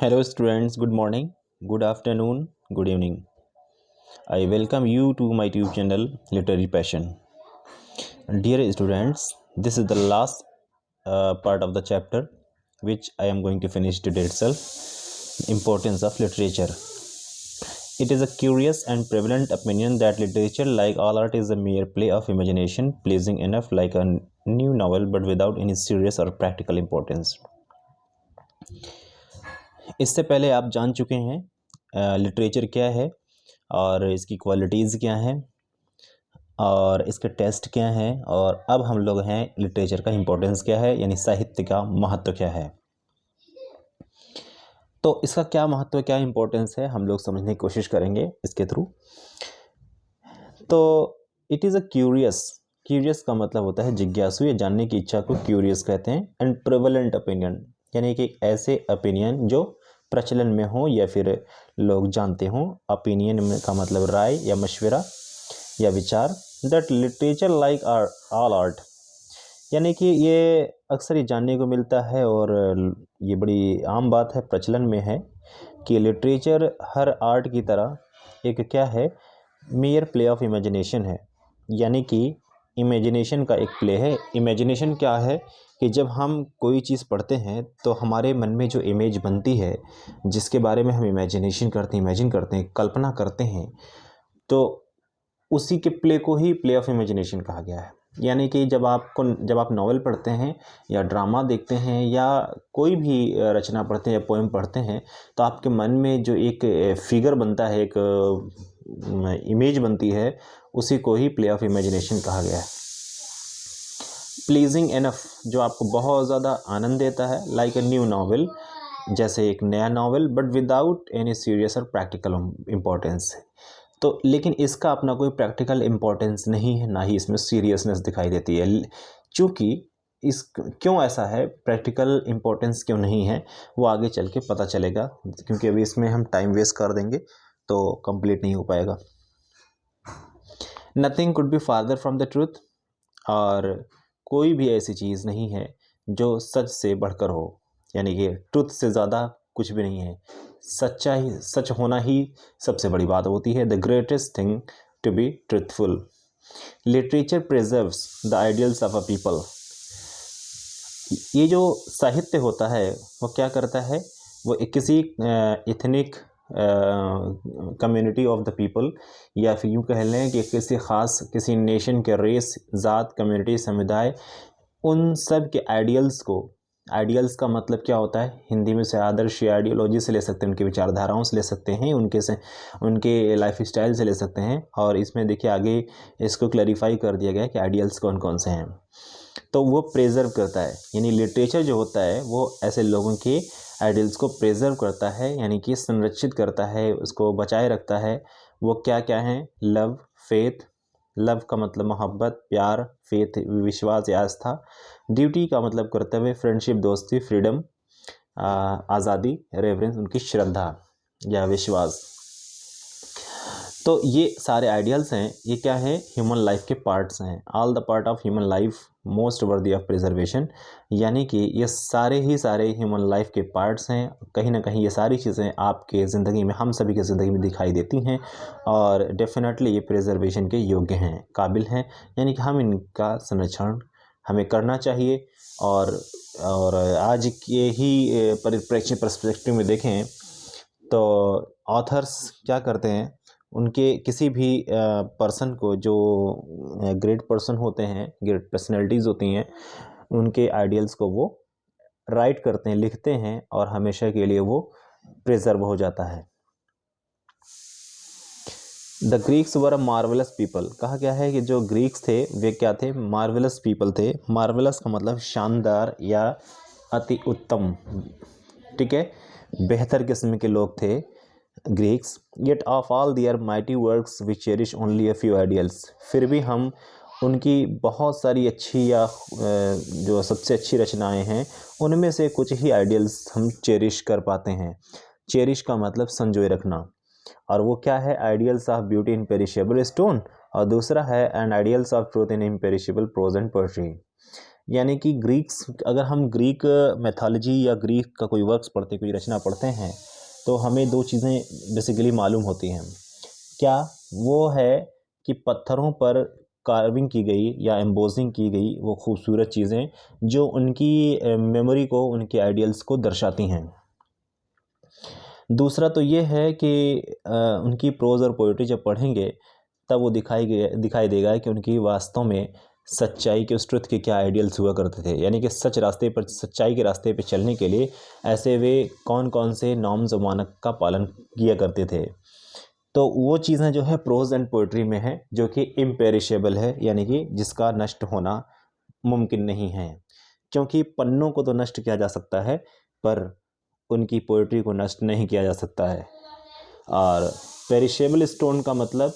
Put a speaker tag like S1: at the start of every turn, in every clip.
S1: Hello, students. Good morning, good afternoon, good evening. I welcome you to my YouTube channel, Literary Passion. Dear students, this is the last part of the chapter which I am going to finish today itself. Importance of literature. It is a curious and prevalent opinion that literature, like all art, is a mere play of imagination, pleasing enough like a new novel, but without any serious or practical importance. इससे पहले आप जान चुके हैं literature क्या है और इसकी क्वालिटीज़ क्या हैं और इसके टेस्ट क्या हैं, और अब हम लोग हैं लिटरेचर का इम्पोर्टेंस क्या है, यानी साहित्य का महत्व क्या है। तो इसका क्या महत्व, क्या इम्पोर्टेंस है, हम लोग समझने की कोशिश करेंगे इसके थ्रू। तो इट इज़ अ क्यूरियस का मतलब होता है जिज्ञासु या जानने की इच्छा को क्यूरियस कहते हैं। एंड प्रेवलेंट ओपिनियन, यानी कि ऐसे ओपिनियन जो प्रचलन में हो या फिर लोग जानते हों। ओपिनियन में का मतलब राय या मशवरा या विचार। That literature like all art, यानी कि ये अक्सर ही जानने को मिलता है और ये बड़ी आम बात है, प्रचलन में है कि लिटरेचर हर आर्ट की तरह एक क्या है, मेयर प्ले ऑफ इमेजिनेशन है, यानी कि इमेजिनेशन का एक प्ले है। इमेजिनेशन क्या है कि जब हम कोई चीज़ पढ़ते हैं तो हमारे मन में जो इमेज बनती है, जिसके बारे में हम इमेजिन करते हैं, कल्पना करते हैं, तो उसी के प्ले को ही प्ले ऑफ इमेजिनेशन कहा गया है। यानी कि जब आप नॉवेल पढ़ते हैं या ड्रामा देखते हैं या कोई भी रचना पढ़ते हैं या पोएम पढ़ते हैं, तो आपके मन में जो एक फिगर बनता है, एक इमेज बनती है, उसी को ही प्ले ऑफ इमेजिनेशन कहा गया है। प्लीजिंग एनफ, जो आपको बहुत ज़्यादा आनंद देता है, लाइक ए न्यू नॉवेल, जैसे एक नया novel, but without any serious और प्रैक्टिकल इम्पोर्टेंस। तो लेकिन इसका अपना कोई प्रैक्टिकल इम्पोर्टेंस नहीं है, ना ही इसमें सीरियसनेस दिखाई देती है। चूँकि इस क्यों ऐसा है, प्रैक्टिकल इम्पोर्टेंस क्यों नहीं है, वो आगे चल के पता चलेगा, क्योंकि अभी इसमें हम टाइम वेस्ट कर देंगे तो कंप्लीट नहीं हो पाएगा। Nothing could be farther from the truth, और कोई भी ऐसी चीज़ नहीं है जो सच से बढ़कर हो, यानी कि ट्रूथ से ज़्यादा कुछ भी नहीं है। सच होना ही सबसे बड़ी बात होती है। The greatest thing to be truthful. Literature preserves the ideals of a people. ये जो साहित्य होता है वो क्या करता है, वो किसी ethnic community of the people, या फिर यूँ कह लें कि किसी नेशन के रेस, ज़ात, कम्युनिटी, समुदाय, उन सब के आइडियल्स को, आइडियल्स का मतलब क्या होता है, हिंदी में से आदर्श या आइडियोलॉजी से ले सकते हैं, उनकी विचारधाराओं से ले सकते हैं, उनके लाइफ स्टाइल से ले सकते हैं। और इसमें देखिए आगे इसको क्लैरिफाई कर दिया गया है कि आइडियल्स कौन कौन से हैं। तो वो प्रेजर्व करता है, यानी लिटरेचर जो होता है वो ऐसे लोगों के आइडियल्स को प्रेजर्व करता है, यानी कि संरक्षित करता है, उसको बचाए रखता है। वो क्या क्या हैं, लव, फेथ, लव का मतलब मोहब्बत, प्यार, फेथ विश्वास या आस्था, ड्यूटी का मतलब कर्तव्य, फ्रेंडशिप दोस्ती, फ्रीडम आज़ादी, रेवरेंस उनकी श्रद्धा या विश्वास। तो ये सारे आइडियल्स हैं, ये क्या है, ह्यूमन लाइफ के पार्ट्स हैं। All the part of human life most worthy of preservation, यानी कि ये सारे ह्यूमन लाइफ के पार्ट्स हैं। कहीं ना कहीं ये सारी चीज़ें आपके ज़िंदगी में, हम सभी की ज़िंदगी में दिखाई देती हैं, और डेफिनेटली ये प्रिजर्वेशन के योग्य हैं, काबिल हैं, यानी कि हम इनका संरक्षण हमें करना चाहिए। और आज के ही परिप्रेक्ष्य पर्सपेक्टिव में देखें तो ऑथर्स क्या करते हैं, उनके किसी भी पर्सन को, जो ग्रेट पर्सन होते हैं, ग्रेट पर्सनैलिटीज़ होती हैं, उनके आइडियल्स को वो राइट करते हैं, लिखते हैं, और हमेशा के लिए वो प्रिजर्व हो जाता है। The Greeks were a marvellous people, कहा गया है कि जो ग्रीक्स थे वे क्या थे, मार्वेलस पीपल थे। मार्वेलस का मतलब शानदार या अति उत्तम, ठीक है, बेहतर किस्म के लोग थे Greeks. Yet of all their mighty works we cherish only a few ideals, फिर भी हम उनकी बहुत सारी अच्छी या जो सबसे अच्छी रचनाएं हैं, उनमें से कुछ ही आइडियल्स हम चेरिश कर पाते हैं। चेरिश का मतलब संजोए रखना, और वो क्या है, ideals of beauty in perishable stone, और दूसरा है and ideals of truth in imperishable prose and poetry. यानी कि ग्रीक्स, अगर हम ग्रीक मैथोलॉजी या ग्रीक का कोई वर्क्स पढ़ते, कोई रचना पढ़ते हैं, तो हमें दो चीज़ें बेसिकली मालूम होती हैं। क्या वो है कि पत्थरों पर कार्विंग की गई या एम्बोजिंग की गई वो खूबसूरत चीज़ें जो उनकी मेमोरी को, उनके आइडियल्स को दर्शाती हैं। दूसरा तो ये है कि उनकी प्रोज़ और पोइट्री जब पढ़ेंगे तब वो दिखाई देगा कि उनकी वास्तव में सच्चाई के, उस ट्रुथ के क्या आइडियल्स हुआ करते थे। यानी कि सच्चाई के रास्ते पर चलने के लिए ऐसे वे कौन कौन से नॉर्म्स और मानक का पालन किया करते थे। तो वो चीज़ें जो है प्रोज़ एंड पोइट्री में है, जो कि इम्पेरिशेबल है, यानी कि जिसका नष्ट होना मुमकिन नहीं है। क्योंकि पन्नों को तो नष्ट किया जा सकता है, पर उनकी पोइट्री को नष्ट नहीं किया जा सकता है। और पेरिशेबल स्टोन का मतलब,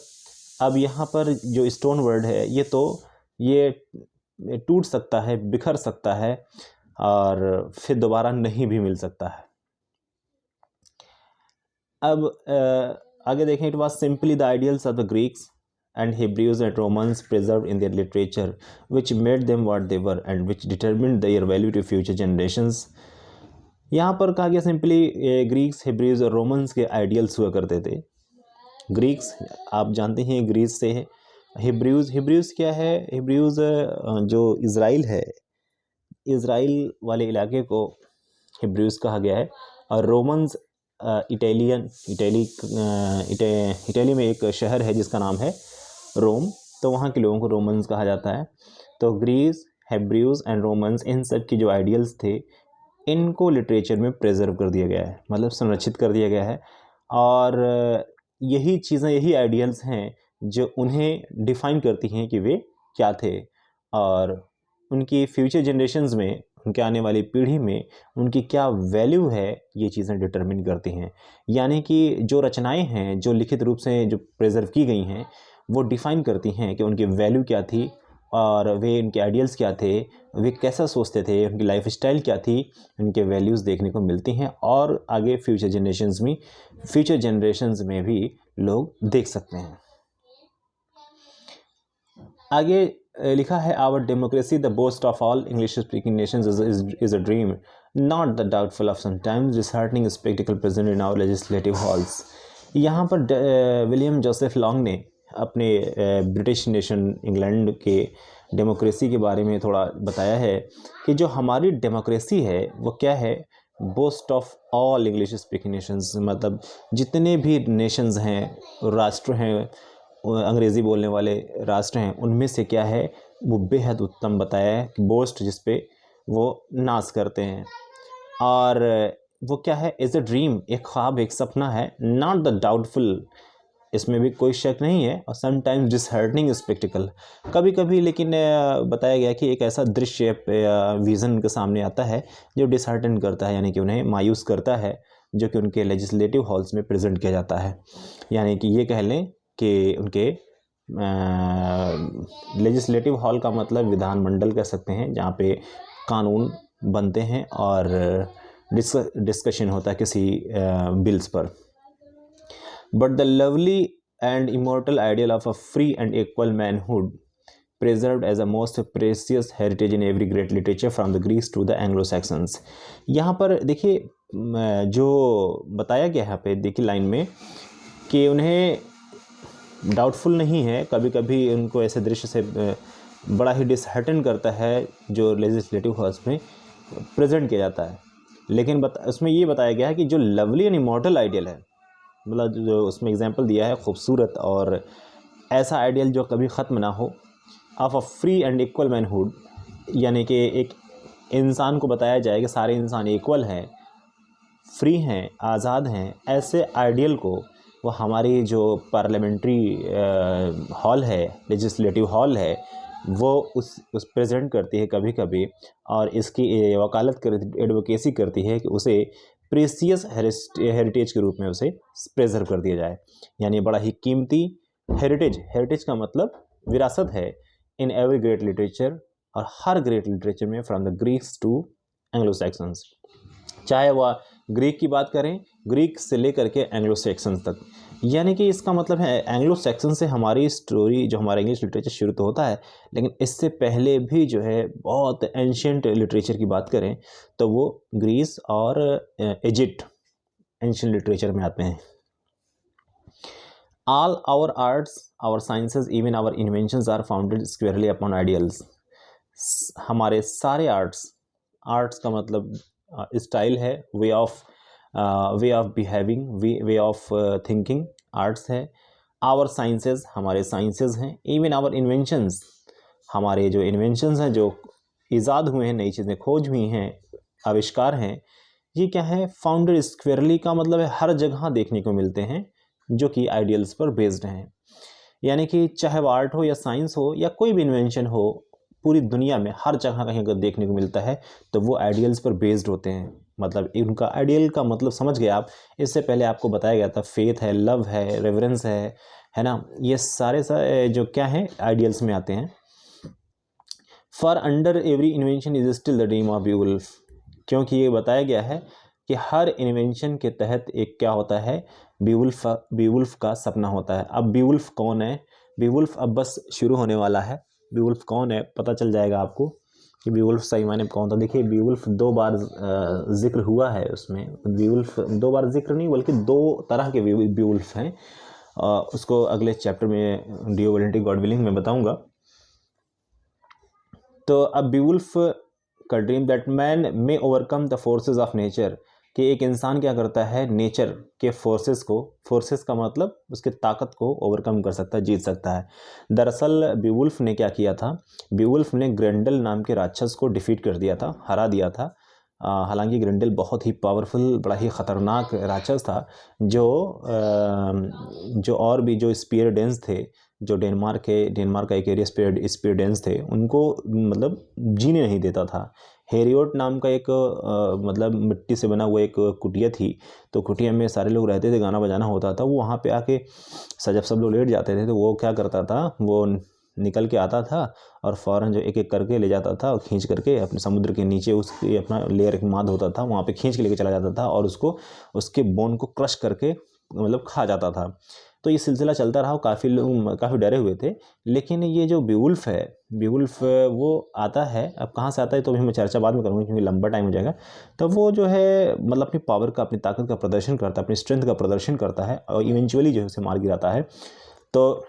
S1: अब यहाँ पर जो स्टोन वर्ड है, ये टूट सकता है, बिखर सकता है और फिर दोबारा नहीं भी मिल सकता है। अब आगे देखें, it was simply the ideals of the Greeks and Hebrews and Romans preserved in their literature, which made them what they were and which determined their value to future generations. यहाँ पर कहा गया सिंपली ग्रीक्स, हिब्रूज और Romans के ideals हुआ करते थे। Greeks आप जानते हैं ग्रीस से है। हिब्रूज क्या है? हिब्रूज जो इज़राइल है, इज़राइल वाले इलाके को हिब्रूज कहा गया है। और रोमन्स इटली में एक शहर है जिसका नाम है रोम, तो वहाँ के लोगों को रोमन्स कहा जाता है। तो ग्रीस, हिब्रूज एंड रोमन्स, इन सब की जो आइडियल्स थे, इनको लिटरेचर में प्रिजर्व कर दिया गया है, मतलब संरक्षित कर दिया गया है। और यही चीज़ें, यही आइडियल्स हैं जो उन्हें डिफ़ाइन करती हैं कि वे क्या थे, और उनकी फ्यूचर जनरेशंस में, उनके आने वाली पीढ़ी में उनकी क्या वैल्यू है, ये चीज़ें डिटरमिन करती हैं। यानी कि जो रचनाएं हैं, जो लिखित रूप से जो प्रिजर्व की गई हैं, वो डिफ़ाइन करती हैं कि उनकी वैल्यू क्या थी और वे, उनके आइडियल्स क्या थे, वे कैसा सोचते थे, उनकी लाइफ स्टाइल क्या थी, उनके वैल्यूज़ देखने को मिलती हैं। और आगे फ्यूचर जनरेशंस में भी लोग देख सकते हैं। आगे लिखा है, our democracy the boast of all English speaking nations is a dream, not the doubtful of sometimes disheartening spectacle present in our legislative halls. यहाँ पर विलियम जोसेफ लॉन्ग ने अपने ब्रिटिश नेशन इंग्लैंड के डेमोक्रेसी के बारे में थोड़ा बताया है कि जो हमारी डेमोक्रेसी है वो क्या है, boast of all English speaking Nations, मतलब जितने भी नेशंस हैं, राष्ट्र हैं, अंग्रेज़ी बोलने वाले राष्ट्र हैं, उनमें से क्या है, वो बेहद उत्तम बताया है कि बोस्ट जिस पे वो नाज करते हैं। और वो क्या है, इज़ अ ड्रीम, एक ख्वाब, एक सपना है, नॉट द डाउटफुल, इसमें भी कोई शक नहीं है, और समटाइम्स डिसहार्टनिंग स्पेक्टिकल, कभी कभी लेकिन बताया गया कि एक ऐसा दृश्य विज़न के सामने आता है जो डिसहार्टन करता है, यानी कि उन्हें मायूस करता है, जो कि उनके लेजिस्लेटिव हॉल्स में प्रेजेंट किया जाता है। यानी कि ये कह लें कि उनके लेजिस्लेटिव हॉल का मतलब विधानमंडल कह सकते हैं, जहाँ पे कानून बनते हैं और डिस्कशन होता है किसी बिल्स पर। But the lovely and immortal ideal of a free and equal manhood preserved as a most precious heritage in every great literature from the Greeks to the Anglo-Saxons। यहाँ पर देखिए जो बताया गया है यहाँ पे, देखिए लाइन में, कि उन्हें डाउटफुल नहीं है, कभी कभी उनको ऐसे दृश्य से बड़ा ही डिसहार्टन करता है जो लेजिस्लेटिव हाउस में प्रेजेंट किया जाता है। लेकिन उसमें ये बताया गया है कि जो लवली एंड इमॉर्टल आइडियल है, मतलब जो उसमें एग्जांपल दिया है खूबसूरत और ऐसा आइडियल जो कभी ख़त्म ना हो, of a free and equal manhood, यानी कि एक इंसान को बताया जाए कि सारे इंसान इक्वल हैं, फ्री हैं, आज़ाद हैं, ऐसे आइडियल को वो हमारी जो पार्लियामेंट्री हॉल है, लेजिस्लेटिव हॉल है, वो उस प्रेजेंट करती है कभी कभी, और इसकी वकालत एडवोकेसी करती है कि उसे प्रीसियस हेरिटेज के रूप में उसे प्रेजर्व कर दिया जाए। यानी बड़ा ही कीमती हेरिटेज का मतलब विरासत है, इन एवरी ग्रेट लिटरेचर, और हर ग्रेट लिटरेचर में, from the Greeks to Anglo Saxons, चाहे वह ग्रीक की बात करें ग्रीक से लेकर के एंग्लो सेक्सन तक। यानी कि इसका मतलब है एंग्लो सेक्सन से हमारी स्टोरी जो हमारा इंग्लिश लिटरेचर शुरू तो होता है, लेकिन इससे पहले भी जो है बहुत एंशियंट लिटरेचर की बात करें तो वो ग्रीस और इजिप्ट एंशियंट लिटरेचर में आते हैं। All our arts, our sciences, even our inventions are founded squarely upon ideals. हमारे सारे आर्ट्स का मतलब स्टाइल है, way of behaving, way of thinking arts है। आवर साइंसेस हमारे साइंसेस हैं। इवन आवर इन्वेंशंस हमारे जो इन्वेंशंस हैं, जो ईजाद हुए हैं, नई चीज़ें खोज हुई हैं, आविष्कार हैं, ये क्या है? फाउंडेड स्क्वेयरली का मतलब है हर जगह देखने को मिलते हैं जो कि आइडियल्स पर बेस्ड हैं। यानी कि चाहे वो आर्ट हो या साइंस हो या कोई भी इन्वेंशन हो, पूरी दुनिया में हर जगह कहीं अगर देखने को मिलता है तो वो आइडियल्स पर बेस्ड होते हैं। मतलब इनका आइडियल का मतलब समझ गए आप। इससे पहले आपको बताया गया था फेथ है, लव है, रेवरेंस है ना, ये सारे जो क्या है आइडियल्स में आते हैं। For under every invention is still the dream of Beowulf, क्योंकि ये बताया गया है कि हर इन्वेंशन के तहत एक क्या होता है, बीवुल्फ का सपना होता है। अब बीवुल्फ कौन है? बीवुल्फ अब बस शुरू होने वाला है। बीवुल्फ कौन है पता चल जाएगा आपको कि बीवुल्फ सही मायने कौन था। देखिए बीवुल्फ 2 बार जिक्र हुआ है उसमें। बीवुल्फ 2 बार जिक्र नहीं बल्कि 2 तरह के बीवुल्फ हैं। उसको अगले चैप्टर में डियो वॉलेंटी गॉड विलिंग में बताऊंगा। तो अब बीवुल्फ का dream that man may overcome the forces of nature, कि एक इंसान क्या करता है, नेचर के फोर्सेस का मतलब उसके ताकत को ओवरकम कर सकता है, जीत सकता है। दरअसल बीवुल्फ ने क्या किया था, बीवुल्फ ने ग्रेंडल नाम के राक्षस को डिफीट कर दिया था, हरा दिया था। हालांकि ग्रेंडल बहुत ही पावरफुल, बड़ा ही ख़तरनाक राक्षस था जो और भी जो स्पीयर डेंस थे, जो डेनमार्क का एक एरिया स्पीयर डेंस थे, उनको मतलब जीने नहीं देता था। हेरियोट नाम का एक मतलब मिट्टी से बना हुआ एक कुटिया थी, तो कुटिया में सारे लोग रहते थे, गाना बजाना होता था। वो वहाँ पे आके जब सब लोग लेट जाते थे तो वो क्या करता था, वो निकल के आता था और फ़ौरन जो एक एक करके ले जाता था और खींच करके अपने समुद्र के नीचे उसकी अपना लेयर एक माद होता था, वहाँ पे खींच के लेके चला जाता था और उसको उसके बोन को क्रश करके मतलब खा जाता था। तो ये सिलसिला चलता रहा, काफ़ी लोग काफ़ी डरे हुए थे। लेकिन ये जो बीवुल्फ है, बीवुल्फ वो आता है, अब कहाँ से आता है तो भी मैं चर्चा बाद में करूँगा क्योंकि लंबा टाइम हो जाएगा। तो वो जो है मतलब अपनी पावर का, अपनी ताकत का प्रदर्शन करता है, अपनी स्ट्रेंथ का प्रदर्शन करता है और इवेंचुअली जो है उसे मार गिराता है। तो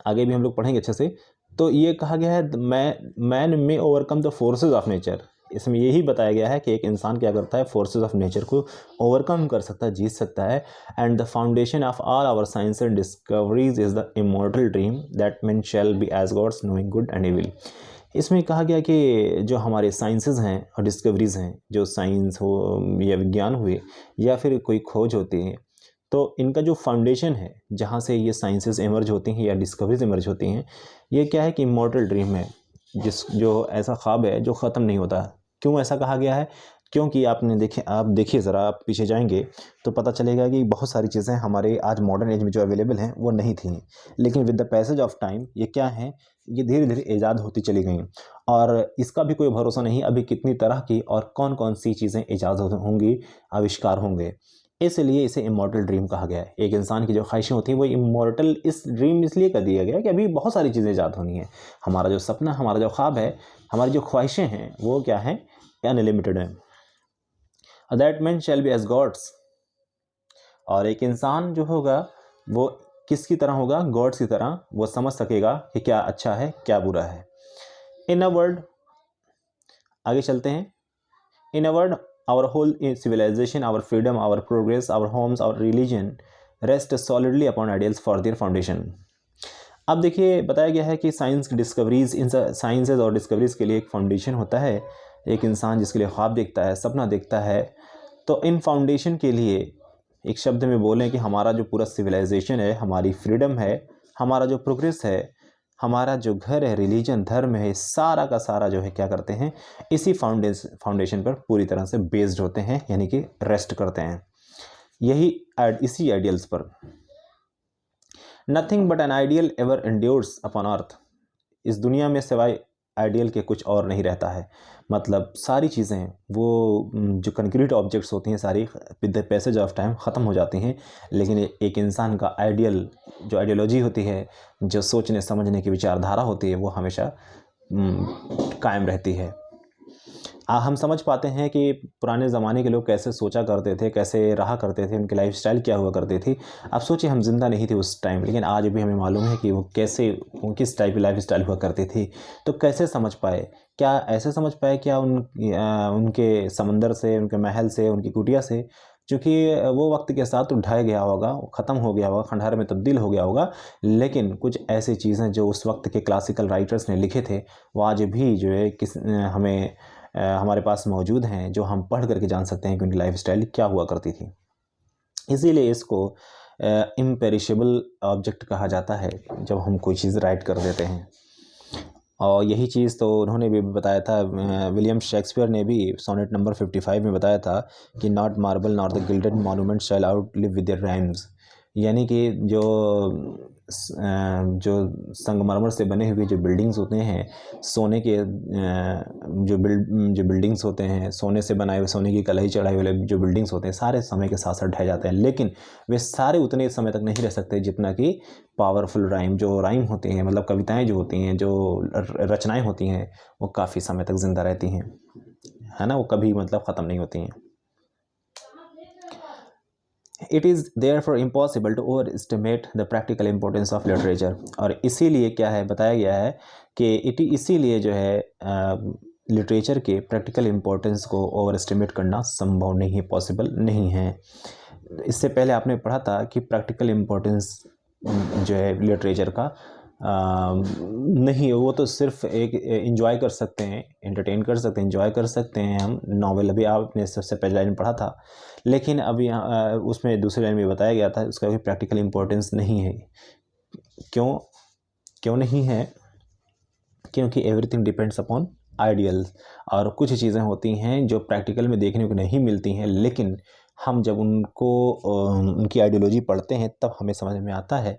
S1: आगे भी हम लोग पढ़ेंगे अच्छे से। तो ये कहा गया है man may overcome the forces of nature. इसमें यही बताया गया है कि एक इंसान क्या करता है, फोर्सेस ऑफ नेचर को ओवरकम कर सकता है, जीत सकता है। And the foundation of all our science and discoveries is the immortal dream that man shall be as gods knowing good and evil. इसमें कहा गया कि जो हमारे साइंसेज हैं और डिस्कवरीज हैं, जो साइंस हो या विज्ञान हुए या फिर कोई खोज होती है, तो इनका जो फाउंडेशन है जहाँ से ये साइंसेस इमर्ज होती हैं या डिस्कवरीज इमर्ज होती हैं, ये क्या है कि इमॉर्टल ड्रीम है, जो ऐसा ख्वाब है जो ख़त्म नहीं होता। क्यों ऐसा कहा गया है? क्योंकि आप देखिए ज़रा, आप पीछे जाएंगे तो पता चलेगा कि बहुत सारी चीज़ें हमारे आज मॉडर्न एज में जो अवेलेबल हैं वो नहीं थी, लेकिन with the passage of time ये क्या है, ये धीरे धीरे ईजाद होती चली गई। और इसका भी कोई भरोसा नहीं अभी कितनी तरह की और कौन कौन सी चीज़ें ईजाद होंगी, आविष्कार होंगे। इसलिए इसे इमॉर्टल ड्रीम कहा गया है। एक इंसान की जो ख्वाहिशें होती हैं वो इमॉर्टल इस ड्रीम इसलिए कर दिया गया कि अभी बहुत सारी चीज़ें ईजाद होनी है। हमारा जो सपना, हमारा जो ख्वाब है, हमारी जो ख्वाहिशें हैं वो क्या है, अनलिमिटेड है। That man shall be as gods, और एक इंसान जो होगा वो किसकी तरह होगा, गॉड्स की तरह। वो समझ सकेगा कि क्या अच्छा है क्या बुरा है। इन अ वर्ड, आगे चलते हैं। In a word, our whole civilization, our freedom, our progress, our homes, our religion rest solidly upon ideals for their foundation। अब देखिए बताया गया है कि साइंस की डिस्कवरीज, इन साइंसेज और डिस्कवरीज के लिए एक फाउंडेशन होता है। एक इंसान जिसके लिए ख्वाब देखता है, सपना देखता है, तो इन फाउंडेशन के लिए एक शब्द में बोलें कि हमारा जो पूरा सिविलाइजेशन है, हमारी फ्रीडम है, हमारा जो प्रोग्रेस है, हमारा जो घर है, रिलीजन, धर्म है, सारा का सारा जो है क्या करते हैं, इसी फाउंडेशन पर पूरी तरह से बेस्ड होते हैं, यानी कि रेस्ट करते हैं इसी आइडियल्स पर। Nothing but an ideal ever endures upon earth. इस दुनिया में सिवाय आइडियल के कुछ और नहीं रहता है। मतलब सारी चीज़ें वो जो कंक्रीट ऑब्जेक्ट्स होती हैं सारी with the passage of time ख़त्म हो जाती हैं, लेकिन एक इंसान का आइडियल जो आइडियोलॉजी होती है, जो सोचने समझने की विचारधारा होती है, वो हमेशा कायम रहती है। हम समझ पाते हैं कि पुराने ज़माने के लोग कैसे सोचा करते थे, कैसे रहा करते थे, उनकी लाइफ़स्टाइल क्या हुआ करती थी। अब सोचिए हम ज़िंदा नहीं थे उस टाइम, लेकिन आज भी हमें मालूम है कि वो किस टाइप की लाइफ़स्टाइल हुआ करती थी। तो कैसे समझ पाए? क्या ऐसे समझ पाए क्या उनके समंदर से, उनके महल से, उनकी कुटिया से? चूँकि वो वक़्त के साथ तो ढह गया होगा, ख़त्म हो गया होगा, खंडहर में तब्दील हो गया होगा, लेकिन कुछ ऐसी चीज़ें जो उस वक़्त के क्लासिकल राइटर्स ने लिखे थे, वो आज भी जो है हमें हमारे पास मौजूद हैं, जो हम पढ़ करके जान सकते हैं कि उनकी लाइफ़स्टाइल क्या हुआ करती थी। इसीलिए इसको इम्पेरिशेबल ऑब्जेक्ट कहा जाता है, जब हम कोई चीज़ राइट कर देते हैं। और यही चीज़ तो उन्होंने भी बताया था, विलियम शेक्सपियर ने भी सोनेट नंबर 55 में बताया था कि not marble not the gilded monument shall outlive with their rhymes. यानी कि जो संगमरमर से बने हुए जो बिल्डिंग्स होते हैं, सोने के जो बिल्डिंग्स होते हैं, सोने से बनाए हुए, सोने की कलाई चढ़ाई वाले जो बिल्डिंग्स होते हैं, सारे समय के साथ साथ ढह जाते हैं, लेकिन वे सारे उतने समय तक नहीं रह सकते जितना कि पावरफुल राइम होती हैं, मतलब कविताएं जो होती हैं, जो रचनाएं होती हैं, वो काफ़ी समय तक ज़िंदा रहती हैं, है ना, वो कभी मतलब ख़त्म नहीं होती हैं। It is therefore impossible to overestimate the practical importance of literature. और इसीलिए क्या है, बताया गया है कि इसीलिए जो है लिटरेचर के प्रैक्टिकल इम्पोर्टेंस को ओवर एस्टिमेट करना संभव नहीं है, पॉसिबल नहीं है। इससे पहले आपने पढ़ा था कि प्रैक्टिकल इम्पोर्टेंस जो है लिटरेचर का नहीं, वो तो सिर्फ एक एंजॉय कर सकते हैं, एंटरटेन कर सकते हैं, एंजॉय कर सकते हैं हम नॉवेल। अभी आपने सबसे पहले लाइन पढ़ा था, लेकिन अभी उसमें दूसरी लाइन में बताया गया था उसका कोई प्रैक्टिकल इम्पोर्टेंस नहीं है। क्यों नहीं है? क्योंकि एवरीथिंग डिपेंड्स अपॉन आइडियल्स। और कुछ चीज़ें होती हैं जो प्रैक्टिकल में देखने को नहीं मिलती हैं, लेकिन हम जब उनकी आइडियोलॉजी पढ़ते हैं तब हमें समझ में आता है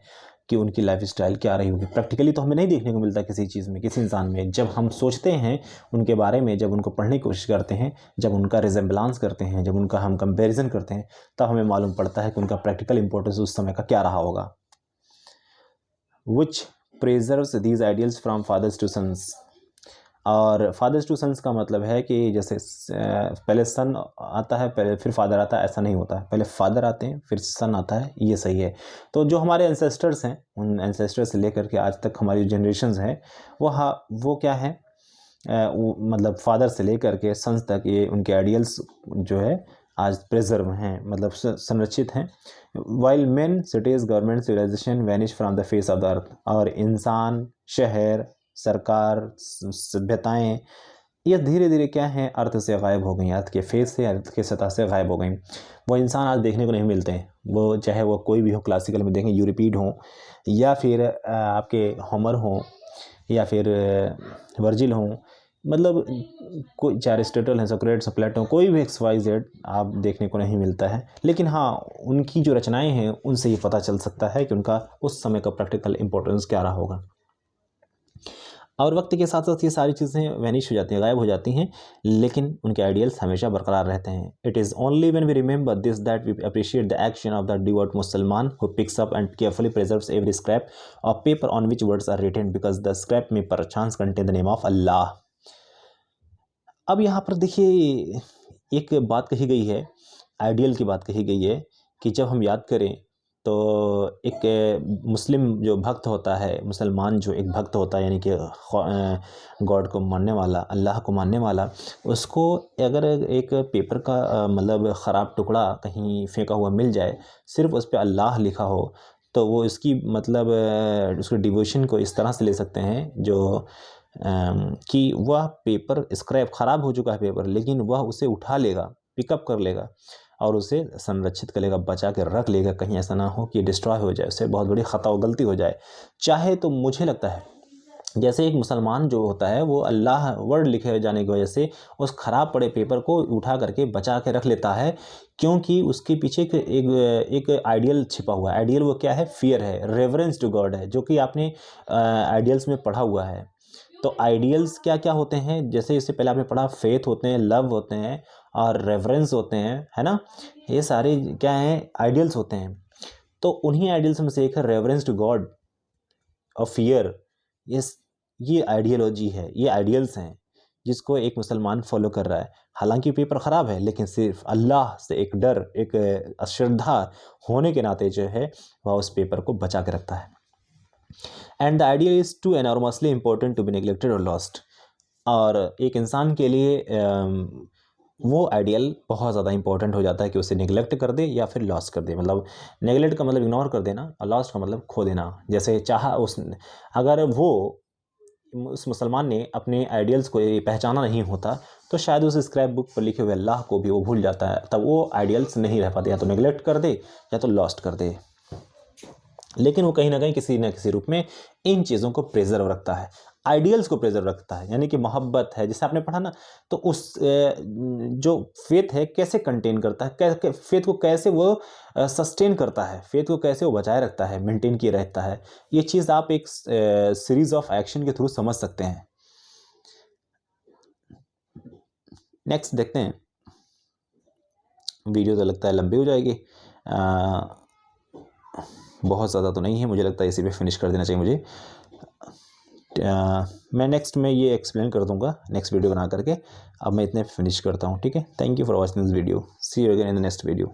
S1: कि उनकी लाइफस्टाइल क्या रही होगी। प्रैक्टिकली तो हमें नहीं देखने को मिलता किसी चीज़ में, किसी इंसान में। जब हम सोचते हैं उनके बारे में, जब उनको पढ़ने की कोशिश करते हैं, जब उनका रिजेम्बलांस करते हैं, जब उनका हम कंपैरिजन करते हैं, तब हमें मालूम पड़ता है कि उनका प्रैक्टिकल इंपॉर्टेंस उस समय का क्या रहा होगा। Which preserves these ideals from fathers to sons. और फादर्स टू सन्स का मतलब है कि जैसे पहले सन आता है, पहले फिर फादर आता है, ऐसा नहीं होता है। पहले फादर आते हैं, फिर सन आता है, ये सही है। तो जो हमारे एंसेस्टर्स हैं, उन एंसेस्टर्स से लेकर के आज तक हमारी जनरेशन्स हैं, वो क्या है, मतलब फादर से लेकर के सन्स तक ये उनके आइडियल्स जो है आज प्रिजर्व हैं, मतलब संरक्षित हैं। While men, cities, government, civilisation vanish from the face of the earth. और इंसान, शहर, सरकार, सभ्यताएं, ये धीरे धीरे क्या है, अर्थ से गायब हो गई, अर्थ के फेस से, अर्थ के सतह से गायब हो गई। वो इंसान आज देखने को नहीं मिलते हैं। वो चाहे वो कोई भी हो, क्लासिकल में देखें यूरोपीड हो, या फिर आपके होमर हो, या फिर वर्जिल हो, मतलब कोई चाहे एरिस्टोटल है, सोक्रेट्स, प्लेटो, कोई भी XYZ आप देखने को नहीं मिलता है। लेकिन हाँ, उनकी जो रचनाएं हैं उनसे ये पता चल सकता है कि उनका उस समय का प्रैक्टिकल इंपॉर्टेंस क्या रहा होगा। और वक्त के साथ साथ ये सारी चीज़ें वैनिश हो जाती हैं, गायब हो जाती हैं, लेकिन उनके आइडियल्स हमेशा बरकरार रहते हैं। It is only when we remember this that we appreciate the action of the devout मुसलमान who picks up and carefully preserves every scrap of paper on which words are written, because the scrap may perchance contain the name of Allah. अब यहाँ पर देखिए एक बात कही गई है, आइडियल की बात कही गई है कि जब हम याद करें तो एक मुस्लिम जो भक्त होता है, मुसलमान जो एक भक्त होता है, यानी कि गॉड को मानने वाला, अल्लाह को मानने वाला, उसको अगर एक पेपर का मतलब ख़राब टुकड़ा कहीं फेंका हुआ मिल जाए, सिर्फ उस पर अल्लाह लिखा हो, तो वो इसकी मतलब उसके डिवोशन को इस तरह से ले सकते हैं जो कि वह पेपर स्क्रैप, ख़राब हो चुका है पेपर, लेकिन वह उसे उठा लेगा, पिकअप कर लेगा और उसे संरक्षित कर लेगा, बचा के रख लेगा, कहीं ऐसा ना हो कि डिस्ट्रॉय हो जाए, उससे बहुत बड़ी ख़ता और गलती हो जाए। चाहे तो मुझे लगता है जैसे एक मुसलमान जो होता है वो अल्लाह वर्ड लिखे जाने की वजह से उस ख़राब पड़े पेपर को उठा करके बचा के रख लेता है, क्योंकि उसके पीछे एक आइडियल छिपा हुआ है। आइडियल वो क्या है? फियर है, रेवरेंस टू गॉड है, जो कि आपने आइडियल्स में पढ़ा हुआ है। तो आइडियल्स क्या क्या होते हैं, जैसे इससे पहले आपने पढ़ा, फेथ होते हैं, लव होते हैं और रेवरेंस होते हैं, है ना। ये सारे क्या हैं, आइडियल्स होते हैं। तो उन्हीं आइडियल्स में से एक है रेवरेंस टू गॉड और फियर। ये आइडियोलॉजी है, ये आइडियल्स हैं जिसको एक मुसलमान फॉलो कर रहा है। हालांकि पेपर ख़राब है, लेकिन सिर्फ अल्लाह से एक डर, एक श्रद्धा होने के नाते जो है वह उस पेपर को बचा के रखता है। And the idea is to enormously important to be neglected और लॉस्ट। और एक इंसान के लिए वो आइडियल बहुत ज़्यादा इंपॉर्टेंट हो जाता है कि उसे नेग्लेक्ट कर दे या फिर लॉस कर दे। मतलब नेग्लेक्ट का मतलब इग्नोर कर देना और लॉस का मतलब खो देना। जैसे अगर वो उस मुसलमान ने अपने आइडियल्स को पहचाना नहीं होता तो शायद उस स्क्रैप बुक पर लिखे हुए अल्लाह को भी वो भूल जाता है, तब वो आइडियल्स नहीं रह पाते, या तो नेग्लेक्ट कर दे या तो लॉस्ट कर दे। लेकिन वो कहीं ना कहीं किसी न किसी रूप में इन चीज़ों को प्रिजर्व रखता है, आइडियल्स को प्रिजर्व रखता है, यानी कि मोहब्बत है, जैसे आपने पढ़ा ना। तो उस जो फेथ है कैसे कंटेन करता है, फेथ को कैसे वो सस्टेन करता है, फेथ को कैसे वो बचाए रखता है, मेंटेन किए रहता है, ये चीज़ आप एक सीरीज ऑफ एक्शन के थ्रू समझ सकते हैं। नेक्स्ट देखते हैं। वीडियो तो लगता है लंबी हो जाएगी, बहुत ज़्यादा तो नहीं है, मुझे लगता है इसी पे फिनिश कर देना चाहिए मुझे। मैं नेक्स्ट में ये एक्सप्लेन कर दूंगा नेक्स्ट वीडियो बना करके। अब मैं इतने फिनिश करता हूँ, ठीक है। Thank you for watching this video, see you again in the next video.